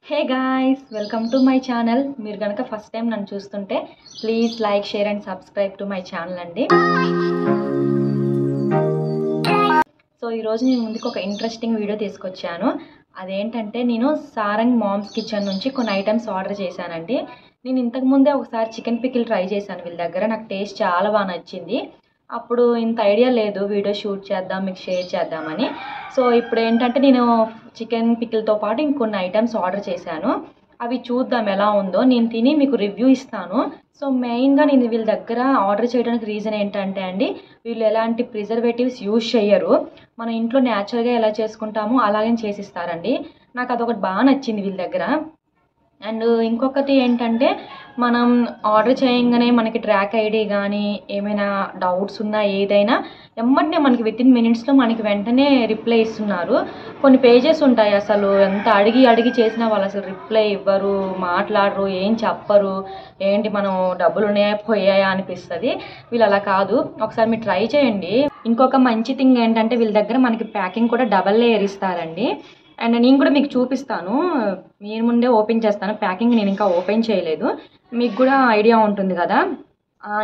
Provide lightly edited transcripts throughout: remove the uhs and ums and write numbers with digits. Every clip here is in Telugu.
Hey guys, welcome to my channel. మీరు కనుక ఫస్ట్ టైం నన్ను చూస్తుంటే please like, share and subscribe to my channel అండి. సో ఈరోజు నేను ముందుకు ఒక ఇంట్రెస్టింగ్ వీడియో తీసుకొచ్చాను. అదేంటంటే నేను సారంగ్ మామ్స్ కిచెన్ నుంచి కొన్ని ఐటమ్స్ ఆర్డర్ చేశానండి. నేను ఇంతకుముందే ఒకసారి చికెన్ పికిల్ ట్రై చేశాను వీళ్ళ దగ్గర. నాకు టేస్ట్ చాలా బాగా నచ్చింది. అప్పుడు ఇంత ఐడియా లేదు వీడియో షూట్ చేద్దాం, మీకు షేర్ చేద్దామని. సో ఇప్పుడు ఏంటంటే నేను చికెన్ పికిల్తో పాటు ఇంకొన్ని ఐటమ్స్ ఆర్డర్ చేశాను. అవి చూద్దాం ఎలా ఉందో. నేను తిని మీకు రివ్యూ ఇస్తాను. సో మెయిన్గా నేను వీళ్ళ దగ్గర ఆర్డర్ చేయడానికి రీజన్ ఏంటంటే అండి, వీళ్ళు ఎలాంటి ప్రిజర్వేటివ్స్ యూజ్ చేయరు. మన ఇంట్లో న్యాచురల్గా ఎలా చేసుకుంటామో అలాగే చేసిస్తారండి. నాకు అదొకటి బాగా నచ్చింది వీళ్ళ దగ్గర. అండ్ ఇంకొకటి ఏంటంటే, మనం ఆర్డర్ చేయగానే మనకి ట్రాక్ ఐడి కానీ ఏమైనా డౌట్స్ ఉన్నా ఏదైనా వెంటనే మనకి వితిన్ మినిట్స్లో మనకి వెంటనే రిప్లై ఇస్తున్నారు. కొన్ని పేజెస్ ఉంటాయి, అసలు ఎంత అడిగి అడిగి చేసినా వాళ్ళు అసలు రిప్లై ఇవ్వరు, మాట్లాడరు, ఏం చెప్పరు. ఏంటి మనం డబ్బులు ఉన్నాయా పోయాయా అనిపిస్తుంది. వీళ్ళు అలా కాదు. ఒకసారి మీరు ట్రై చేయండి. ఇంకొక మంచి థింగ్ ఏంటంటే వీళ్ళ దగ్గర మనకి ప్యాకింగ్ కూడా డబల్ లేయర్ ఇస్తారండి. అండ్ నేను కూడా మీకు చూపిస్తాను. నేను ముందే ఓపెన్ చేస్తాను. ప్యాకింగ్ నేను ఇంకా ఓపెన్ చేయలేదు, మీకు కూడా ఐడియా ఉంటుంది కదా.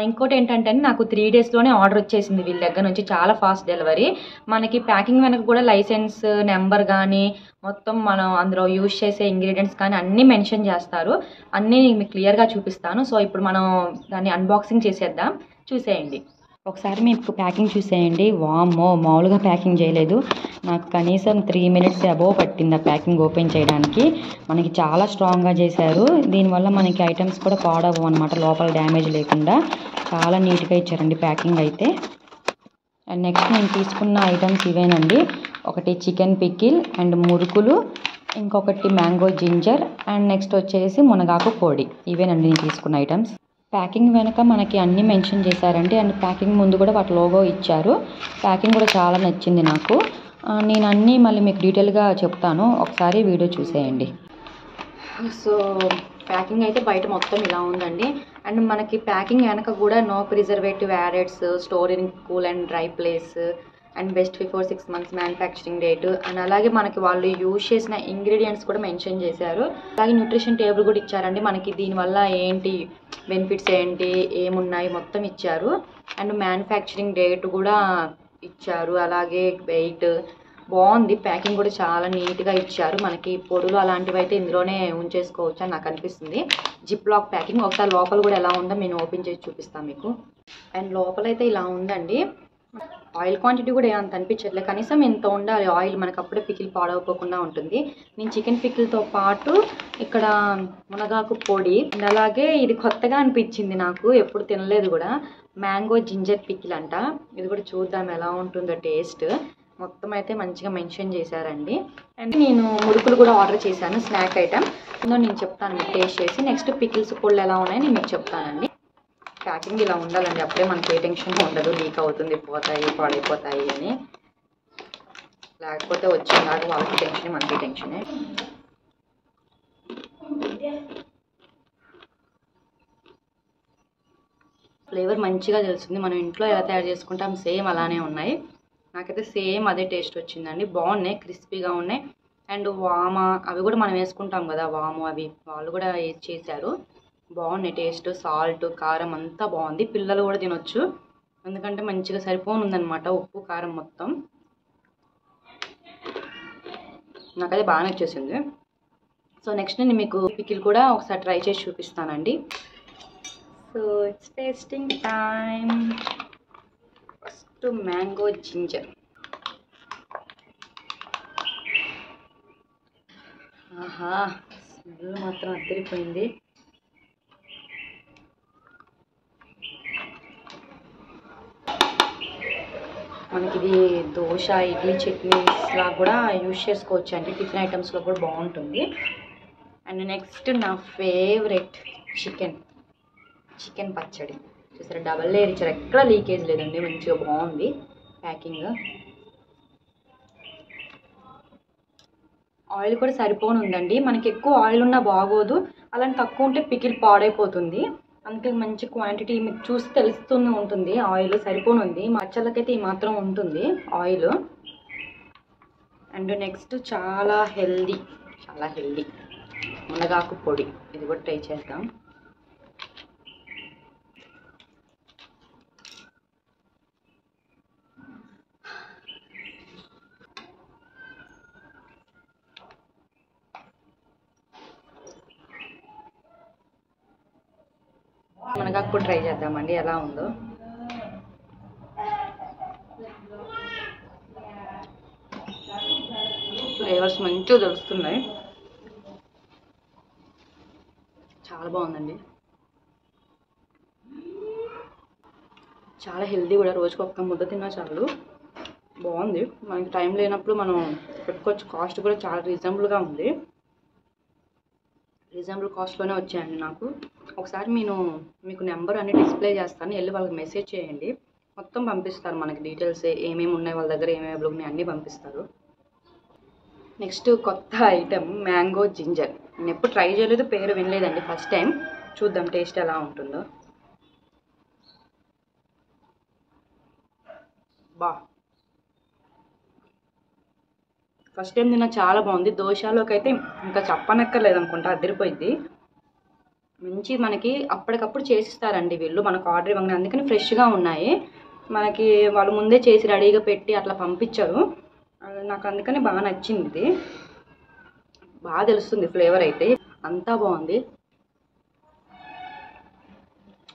ఇంకోటి ఏంటంటే నాకు 3 డేస్లోనే ఆర్డర్ వచ్చేసింది వీళ్ళ దగ్గర నుంచి. చాలా ఫాస్ట్ డెలివరీ. మనకి ప్యాకింగ్ వెనక కూడా లైసెన్స్ నెంబర్ కానీ మొత్తం మనం అందులో యూజ్ చేసే ఇంగ్రీడియంట్స్ కానీ అన్నీ మెన్షన్ చేస్తారు. అన్నీ మీకు క్లియర్గా చూపిస్తాను. సో ఇప్పుడు మనం దాన్ని అన్బాక్సింగ్ చేసేద్దాం, చూసేయండి. ఒకసారి మీకు ప్యాకింగ్ చూసేయండి. వామ్మో, మామూలుగా ప్యాకింగ్ చేయలేదు. నాకు కనీసం 3 మినిట్స్ అబోవ్ పట్టింది ఆ ప్యాకింగ్ ఓపెన్ చేయడానికి. మనకి చాలా స్ట్రాంగ్గా చేశారు. దీనివల్ల మనకి ఐటమ్స్ కూడా పాడవు అనమాట, లోపల డ్యామేజ్ లేకుండా. చాలా నీట్గా ఇచ్చారండి ప్యాకింగ్ అయితే. అండ్ నెక్స్ట్ నేను తీసుకున్న ఐటమ్స్ ఇవేనండి. ఒకటి చికెన్ పికిల్ అండ్ మురుకులు, ఇంకొకటి మ్యాంగో జింజర్, అండ్ నెక్స్ట్ వచ్చేసి మునగాకు పొడి. ఇవేనండి నేను తీసుకున్న ఐటమ్స్. ప్యాకింగ్ వెనక మనకి అన్నీ మెన్షన్ చేశారండి. అండ్ ప్యాకింగ్ ముందు కూడా వాటి లోగో ఇచ్చారు. ప్యాకింగ్ కూడా చాలా నచ్చింది నాకు. నేను అన్నీ మళ్ళీ మీకు డీటెయిల్గా చెప్తాను, ఒకసారి వీడియో చూసేయండి. సో ప్యాకింగ్ అయితే బయట మొత్తం ఇలా ఉందండి. అండ్ మనకి ప్యాకింగ్ వెనక కూడా no preservative addeds, store in cool and dry place, and best before 6 months manufacturing date, and అలాగే మనకి వాళ్ళు యూజ్ చేసిన ఇంగ్రీడియంట్స్ కూడా మెన్షన్ చేశారు. అలాగే న్యూట్రిషన్ టేబుల్ కూడా ఇచ్చారండి. మనకి దీనివల్ల ఏంటి బెనిఫిట్స్ ఏంటి ఏమున్నాయి మొత్తం ఇచ్చారు. అండ్ మ్యానుఫ్యాక్చరింగ్ డేట్ కూడా ఇచ్చారు. అలాగే వెయిట్ బాగుంది. ప్యాకింగ్ కూడా చాలా నీట్గా ఇచ్చారు. మనకి పొడులు అలాంటివి అయితే ఇందులోనే ఉంచేసుకోవచ్చు అని నాకు అనిపిస్తుంది. Zip lock packing. ఒకసారి లోపల కూడా ఎలా ఉందో నేను ఓపెన్ చేసి చూపిస్తాను మీకు. అండ్ లోపలైతే ఇలా ఉందండి. ఆయిల్ క్వాంటిటీ కూడా ఏమంత అనిపించట్లేదు, కనీసం ఎంత ఉండాలి ఆయిల్, మనకు అప్పుడే పికిల్ పాడవకుండా ఉంటుంది. నేను చికెన్ పికిల్తో పాటు ఇక్కడ మునగాకు పొడి, అండ్ అలాగే ఇది కొత్తగా అనిపించింది నాకు, ఎప్పుడు తినలేదు కూడా, మ్యాంగో జింజర్ పికిల్ అంట. ఇది కూడా చూద్దాం ఎలా ఉంటుందో టేస్ట్. మొత్తం అయితే మంచిగా మెన్షన్ చేశారండి. అండ్ నేను మురుకులు కూడా ఆర్డర్ చేశాను, స్నాక్ ఐటమ్. నేను చెప్తాను మీకు టేస్ట్ చేసి. నెక్స్ట్ పికిల్స్ పొళ్ళు ఎలా ఉన్నాయో నేను మీకు చెప్తానండి. ప్యాకింగ్ ఇలా ఉండాలండి, అప్పుడే మనకి ఏ టెన్షన్ ఉండదు, లీక్ అవుతుంది, పోతాయి, పాడైపోతాయి అని. లేకపోతే వచ్చిందాక వాళ్ళకి టెన్షన్, మనకి టెన్షనే. ఫ్లేవర్ మంచిగా తెలుస్తుంది. మనం ఇంట్లో ఎలా తయారు చేసుకుంటాం సేమ్ అలానే ఉన్నాయి. నాకైతే సేమ్ అదే టేస్ట్ వచ్చిందండి. బాగున్నాయి, క్రిస్పీగా ఉన్నాయి. అండ్ వామ అవి కూడా మనం వేసుకుంటాం కదా, వాము అవి వాళ్ళు కూడా వేసి చేశారు. బాగున్నాయి టేస్ట్. సాల్ట్ కారం అంతా బాగుంది. పిల్లలు కూడా తినొచ్చు, ఎందుకంటే మంచిగా సరిపోనుందనమాట ఉప్పు కారం మొత్తం. నాకైతే బాగా నచ్చేసింది. సో నెక్స్ట్ నేను మీకు పికిల్ కూడా ఒకసారి ట్రై చేసి చూపిస్తానండి. So it's tasting time. First mango ginger. ఆహా, స్మెల్ మాత్రం అద్దరిపోయింది. మనకి ఇది దోశ, ఇడ్లీ, చట్నీస్లా కూడా యూజ్ చేసుకోవచ్చు అండి. టిఫిన్ ఐటమ్స్లో కూడా బాగుంటుంది. అండ్ నెక్స్ట్ నా ఫేవరెట్ చికెన్ పచ్చడి. చూసారా, డబల్ లేయర్ ఇచ్చారు, ఎక్కడ లీకేజ్ లేదండి, మంచిగా బాగుంది ప్యాకింగ్. ఆయిల్ కూడా సరిపోనుందండి. మనకి ఎక్కువ ఆయిల్ ఉన్నా బాగోదు, అలాంటి తక్కువ ఉంటే పికిల్ పాడైపోతుంది. అందుకే మంచి క్వాంటిటీ మీకు చూసి తెలుస్తూనే ఉంటుంది. ఆయిల్ సరిపోనుంది, మచ్చలకైతే ఈ మాత్రం ఉంటుంది ఆయిల్. అండ్ నెక్స్ట్ చాలా హెల్దీ. మునగాకు పొడి, ఇది కూడా ట్రై చేద్దాం. మునగాకు పొడి ట్రై చేద్దామండి ఎలా ఉందో. ఫ్లేవర్స్ మంచిగా తెలుస్తున్నాయి, చాలా బాగుందండి. చాలా హెల్దీ కూడా, రోజుకి ఒక్క ముద్ద తిన్నా చాలు. బాగుంది. మనకి టైం లేనప్పుడు మనం పెట్టుకోవచ్చు. కాస్ట్ కూడా చాలా రీజనబుల్గా ఉంది. రీజనబుల్ కాస్ట్లోనే వచ్చాయండి నాకు. ఒకసారి మీకు నెంబర్ అన్ని డిస్ప్లే చేస్తాను, వెళ్ళి వాళ్ళకి మెసేజ్ చేయండి. మొత్తం పంపిస్తారు మనకి డీటెయిల్స్, ఏమేమి ఉన్నాయి వాళ్ళ దగ్గర, ఏమేమి అవైలబుల్ ఉన్నాయి అన్నీ పంపిస్తారు. నెక్స్ట్ కొత్త ఐటెం మ్యాంగో జింజర్. నేను ఎప్పుడు ట్రై చేయలేదు, పేరు వినలేదండి, ఫస్ట్ టైం. చూద్దాం టేస్ట్ ఎలా ఉంటుందో. ఫస్ట్ టైం తిన్నా, చాలా బాగుంది. దోశలోకి అయితే ఇంకా చెప్పనక్కర్లేదు అనుకుంటా, అదిరిపోయింది. మంచి మనకి అప్పటికప్పుడు చేసిస్తారండి వీళ్ళు, మనకు ఆర్డర్ ఇవ్వగానే. అందుకని ఫ్రెష్గా ఉన్నాయి. మనకి వాళ్ళు ముందే చేసి రెడీగా పెట్టి అట్లా పంపించారు. నాకు అందుకని బాగా నచ్చింది. ఇది బాగా తెలుస్తుంది ఫ్లేవర్ అయితే, అంతా బాగుంది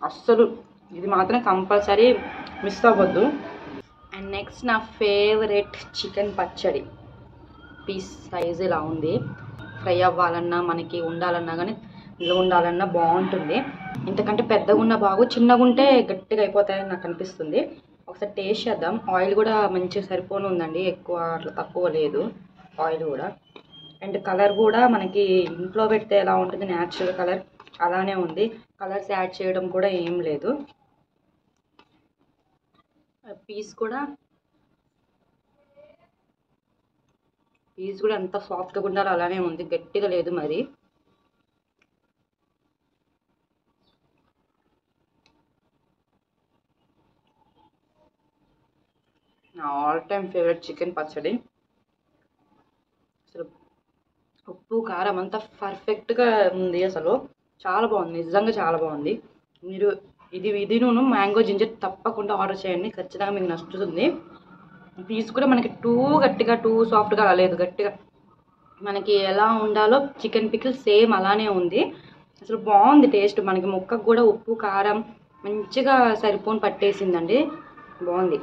అస్సలు. ఇది మాత్రం కంపల్సరీ మిస్ అవ్వద్దు. అండ్ నెక్స్ట్ నా ఫేవరెట్ చికెన్ పచ్చడి. పీస్ సైజ్ ఇలా ఉంది. ఫ్రై అవ్వాలన్నా, మనకి ఉండాలన్నా కానీ, నిల్వ ఉండాలన్నా బాగుంటుంది. ఇంతకంటే పెద్దగా ఉన్న బాగు, చిన్నగా ఉంటే గట్టిగా అయిపోతాయని నాకు అనిపిస్తుంది. ఒకసారి టేస్ట్ చేద్దాం. ఆయిల్ కూడా మంచిగా సరిపోను ఉందండి, ఎక్కువ అట్లా తక్కువ లేదు ఆయిల్ కూడా. అండ్ కలర్ కూడా మనకి ఇంట్లో పెడితే ఎలా ఉంటుంది న్యాచురల్ కలర్, అలానే ఉంది. కలర్స్ యాడ్ చేయడం కూడా ఏం లేదు. పీస్ కూడా ఎంత సాఫ్ట్గా ఉండాలో అలానే ఉంది, గట్టిగా లేదు మరి. నా ఆల్ టైమ్ ఫేవరెట్ చికెన్ పచ్చడి. అసలు ఉప్పు కారం అంతా పర్ఫెక్ట్గా ఉంది. అసలు చాలా బాగుంది, నిజంగా చాలా బాగుంది. మీరు ఇదిను మ్యాంగో జింజర్ తప్పకుండా ఆర్డర్ చేయండి, ఖచ్చితంగా మీకు నచ్చుతుంది. పీస్ కూడా మనకి టూ గట్టిగా టూ సాఫ్ట్గా రాలేదు, గట్టిగా మనకి ఎలా ఉండాలో చికెన్ పికిల్ సేమ్ అలానే ఉంది. అసలు బాగుంది టేస్ట్. మనకి ముక్కకు కూడా ఉప్పు కారం మంచిగా సరిపోని పట్టేసిందండి, బాగుంది.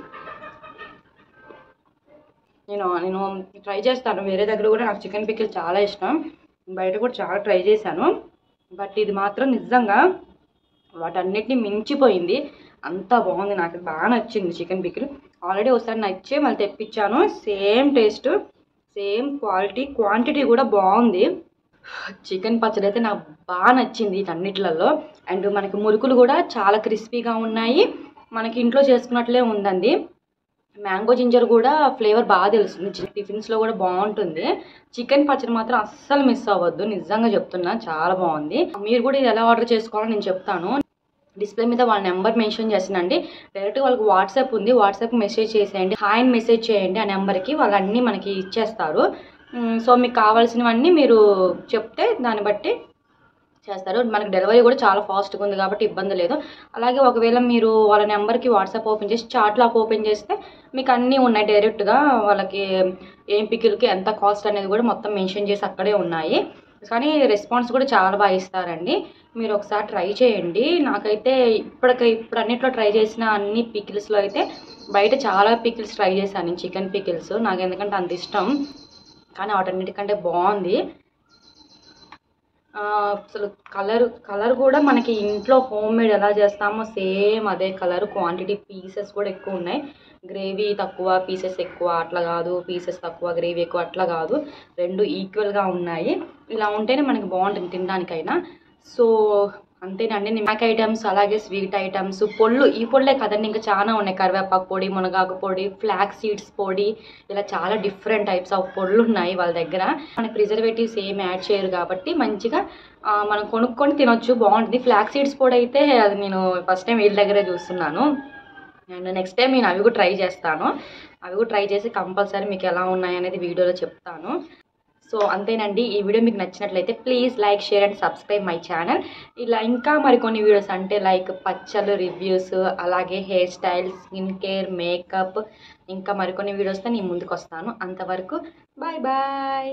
నేను ట్రై చేస్తాను వేరే దగ్గర కూడా. నాకు చికెన్ పికిల్ చాలా ఇష్టం, బయట కూడా చాలా ట్రై చేశాను. బట్ ఇది మాత్రం నిజంగా వాటన్నిటిని మించిపోయింది, అంతా బాగుంది. నాకు బాగా నచ్చింది చికెన్ పికిల్. ఆల్రెడీ ఒకసారి నచ్చే మళ్ళీ తెప్పించాను. సేమ్ టేస్ట్, సేమ్ క్వాంటిటీ కూడా బాగుంది. చికెన్ పచ్చడి అయితే నాకు బాగా నచ్చింది వీటన్నిటిలలో. అండ్ మనకి మురుకులు కూడా చాలా క్రిస్పీగా ఉన్నాయి, మనకి ఇంట్లో చేసుకున్నట్లే ఉందండి. మ్యాంగో జింజర్ కూడా ఫ్లేవర్ బాగా తెలుస్తుంది, టిఫిన్స్లో కూడా బాగుంటుంది. చికెన్ పచ్చడి మాత్రం అస్సలు మిస్ అవ్వద్దు, నిజంగా చెప్తున్నా, చాలా బాగుంది. మీరు కూడా ఇది ఎలా ఆర్డర్ చేసుకోవాలో నేను చెప్తాను. డిస్ప్లే మీద వాళ్ళ నెంబర్ మెన్షన్ చేసానండి. డైరెక్ట్గా వాళ్ళకి వాట్సాప్ ఉంది, వాట్సాప్ మెసేజ్ చేసేయండి, హాయ్ అని మెసేజ్ చేయండి. ఆ నెంబర్కి వాళ్ళు అన్నీ మనకి ఇచ్చేస్తారు. సో మీకు కావాల్సినవన్నీ మీరు చెప్తే దాన్ని బట్టి చేస్తారు. మనకి డెలివరీ కూడా చాలా ఫాస్ట్గా ఉంది కాబట్టి ఇబ్బంది లేదు. అలాగే ఒకవేళ మీరు వాళ్ళ నెంబర్కి వాట్సాప్ ఓపెన్ చేసి చాట్ లాక్ ఓపెన్ చేస్తే మీకు అన్నీ ఉన్నాయి డైరెక్ట్గా. వాళ్ళకి ఏం పికిల్కి ఎంత కాస్ట్ అనేది కూడా మొత్తం మెన్షన్ చేసి అక్కడే ఉన్నాయి. కానీ రెస్పాన్స్ కూడా చాలా బాగా ఇస్తారండి. మీరు ఒకసారి ట్రై చేయండి. నాకైతే ఇప్పుడు అన్నిట్లో ట్రై చేసిన అన్ని పికిల్స్లో అయితే బయట చాలా పికిల్స్ ట్రై చేశాను నేను, చికెన్ పికిల్స్. నాకు ఎందుకంటే అంత ఇష్టం, కానీ వాటన్నిటికంటే బాగుంది. అసలు కలర్ కూడా మనకి ఇంట్లో హోమ్ మేడ్ ఎలా చేస్తామో సేమ్ అదే కలర్. క్వాంటిటీ పీసెస్ కూడా ఎక్కువ ఉన్నాయి, గ్రేవీ తక్కువ పీసెస్ ఎక్కువ అట్లా కాదు, పీసెస్ తక్కువ గ్రేవీ ఎక్కువ అట్లా కాదు, రెండు ఈక్వల్గా ఉన్నాయి. ఇలా ఉంటేనే మనకి బాగుంటుంది తినడానికైనా. సో అంతేనండి. స్నాక్ ఐటమ్స్, అలాగే స్వీట్ ఐటమ్స్, ఈ పొళ్ళే కదండి, ఇంకా చాలా ఉన్నాయి. కరివేపాకు పొడి, మునగాకు పొడి, ఫ్లాక్ సీడ్స్ పొడి, ఇలా చాలా డిఫరెంట్ టైప్స్ ఆఫ్ పొడులు ఉన్నాయి వాళ్ళ దగ్గర. మనకి ప్రిజర్వేటివ్స్ ఏం యాడ్ చేయరు కాబట్టి మంచిగా మనం కొనుక్కొని తినొచ్చు, బాగుంటుంది. ఫ్లాక్ సీడ్స్ పొడి అయితే అది నేను ఫస్ట్ టైం వీళ్ళ దగ్గరే చూస్తున్నాను. అండ్ నెక్స్ట్ టైం నేను అవి కూడా ట్రై చేస్తాను. అవి కూడా ట్రై చేసి కంపల్సరీ మీకు ఎలా ఉన్నాయి అనేది వీడియోలో చెప్తాను. సో అంతేనండి. ఈ వీడియో మీకు నచ్చినట్లయితే please like, share and subscribe my channel. ఇలా ఇంకా మరికొన్ని వీడియోస్ అంటే లైక్ పచ్చళ్ళు రివ్యూస్, అలాగే hair style, skin care, makeup, ఇంకా మరికొన్ని వీడియోస్తో నేను ముందుకు వస్తాను. అంతవరకు బాయ్ బాయ్.